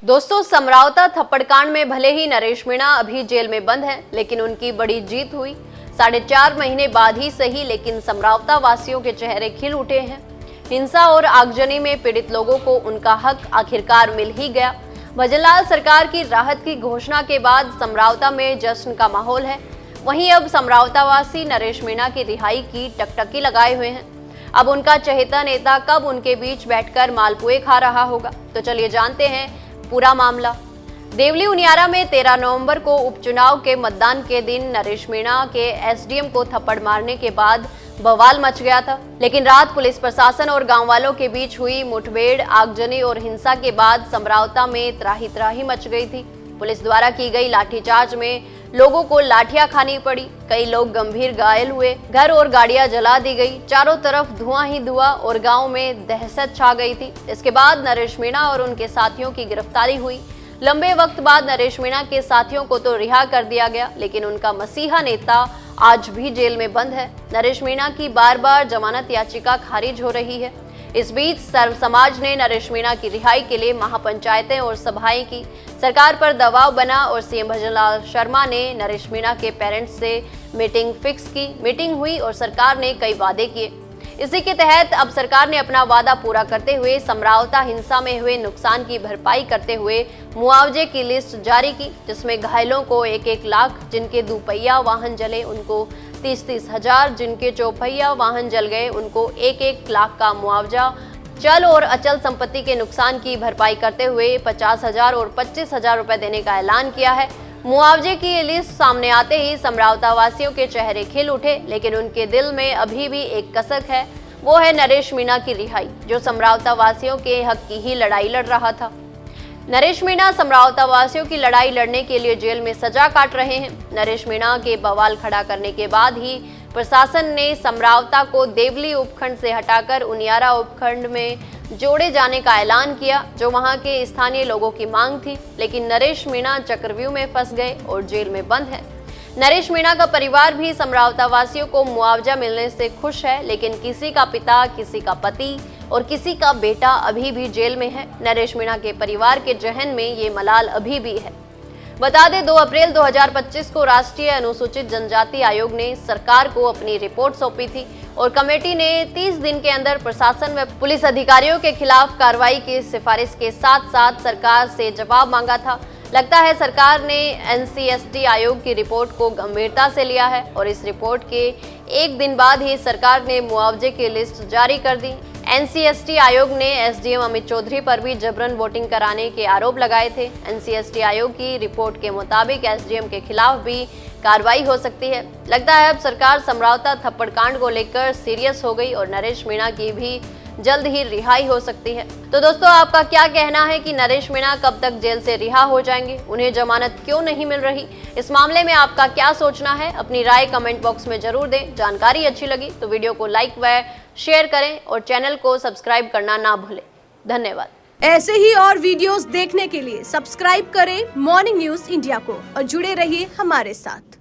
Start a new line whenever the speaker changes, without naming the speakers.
दोस्तों, समरावता थप्पड़कांड में भले ही नरेश मीणा अभी जेल में बंद हैं, लेकिन उनकी बड़ी जीत हुई। 4.5 महीने बाद ही सही, लेकिन समरावता वासियों के चेहरे खिल उठे हैं। हिंसा और आगजनी में पीड़ित लोगों को उनका हक आखिरकार मिल ही गया। भजनलाल सरकार की राहत की घोषणा के बाद समरावता में जश्न का माहौल है। वहीं अब समरावता वासी नरेश मीणा की रिहाई की टकटकी लगाए हुए हैं। अब उनका चहेता नेता कब उनके बीच बैठकर मालपुए खा रहा होगा, तो चलिए जानते हैं पूरा मामला। देवली उनियारा में 13 नवंबर को उपचुनाव के मतदान के दिन नरेश मीणा के एसडीएम को थप्पड़ मारने के बाद बवाल मच गया था। लेकिन रात पुलिस प्रशासन और गांव वालों के बीच हुई मुठभेड़, आगजनी और हिंसा के बाद समरावता में त्राही त्राही मच गई थी। पुलिस द्वारा की गई लाठीचार्ज में लोगों को लाठियां खानी पड़ी, कई लोग गंभीर घायल हुए, घर और गाड़ियां जला दी गई, चारों तरफ धुआं ही धुआं और गांव में दहशत छा गई थी। इसके बाद नरेश मीणा और उनके साथियों की गिरफ्तारी हुई। लंबे वक्त बाद नरेश मीणा के साथियों को तो रिहा कर दिया गया, लेकिन उनका मसीहा नेता आज भी जेल में बंद है। नरेश मीणा की बार बार जमानत याचिका खारिज हो रही है। इस बीच सर्व समाज ने नरेश मीणा की रिहाई के लिए महापंचायतें और सभाएं की। सरकार पर दबाव बना और सीएम भजनलाल शर्मा ने नरेश मीणा के पेरेंट्स से मीटिंग फिक्स की। मीटिंग हुई और सरकार ने कई वादे किए। इसी के तहत अब सरकार ने अपना वादा पूरा करते हुए समरावता हिंसा में हुए नुकसान की भरपाई करते हुए मुआवजे की लिस्ट जारी की, जिसमें घायलों को 1-1 लाख, जिनके दुपहिया वाहन जले उनको 30-30 हजार, जिनके चौपहिया वाहन जल गए उनको 1-1 लाख का मुआवजा, चल और अचल संपत्ति के नुकसान की भरपाई करते हुए 50,000 और 25,000 रुपए देने का ऐलान किया है। मुआवजे की ये लिस्ट सामने आते ही समरावता वासियों के चेहरे खिल उठे, लेकिन उनके दिल में अभी भी एक कसक है, वो है नरेश मीणा की रिहाई, जो समरावता वासियों के हक की ही लड़ाई लड़ रहा था। नरेश मीणा समरावता वासियों की लड़ाई लड़ने के लिए जेल में सजा काट रहे हैं। नरेश मीणा के बवाल खड़ा करने के बाद ही प्रशासन ने समरावता को देवली उपखंड से हटाकर उनियारा उपखंड में जोड़े जाने का ऐलान किया, जो वहां के स्थानीय लोगों की मांग थी। लेकिन नरेश मीणा चक्रव्यूह में फंस गए और जेल में बंद है। नरेश मीणा का परिवार भी समरावता वासियों को मुआवजा मिलने से खुश है, लेकिन किसी का पिता, किसी का पति और किसी का बेटा अभी भी जेल में है। नरेश मीणा के परिवार के जहन में ये मलाल अभी भी है। बता दें, 2 अप्रैल 2025 को राष्ट्रीय अनुसूचित जनजाति आयोग ने सरकार को अपनी रिपोर्ट सौंपी थी और कमेटी ने 30 दिन के अंदर प्रशासन व पुलिस अधिकारियों के खिलाफ कार्रवाई की सिफारिश के साथ साथ सरकार से जवाब मांगा था। लगता है सरकार ने एनसीएसटी आयोग की रिपोर्ट को गंभीरता से लिया है और इस रिपोर्ट के 1 दिन बाद ही सरकार ने मुआवजे की लिस्ट जारी कर दी। एनसीएसटी आयोग ने एसडीएम अमित चौधरी पर भी जबरन वोटिंग कराने के आरोप लगाए थे। एनसीएसटी आयोग की रिपोर्ट के मुताबिक एसडीएम के खिलाफ भी कार्रवाई हो सकती है। लगता है अब सरकार समरावता थप्पड़कांड को लेकर सीरियस हो गई और नरेश मीणा की भी जल्द ही रिहाई हो सकती है। तो दोस्तों, आपका क्या कहना है कि नरेश मीणा कब तक जेल से रिहा हो जाएंगे? उन्हें जमानत क्यों नहीं मिल रही? इस मामले में आपका क्या सोचना है? अपनी राय कमेंट बॉक्स में जरूर दें। जानकारी अच्छी लगी तो वीडियो को लाइक व शेयर करें और चैनल को सब्सक्राइब करना ना भूलें। धन्यवाद।
ऐसे ही और वीडियोस देखने के लिए सब्सक्राइब करें मॉर्निंग न्यूज इंडिया को और जुड़े रहिए हमारे साथ।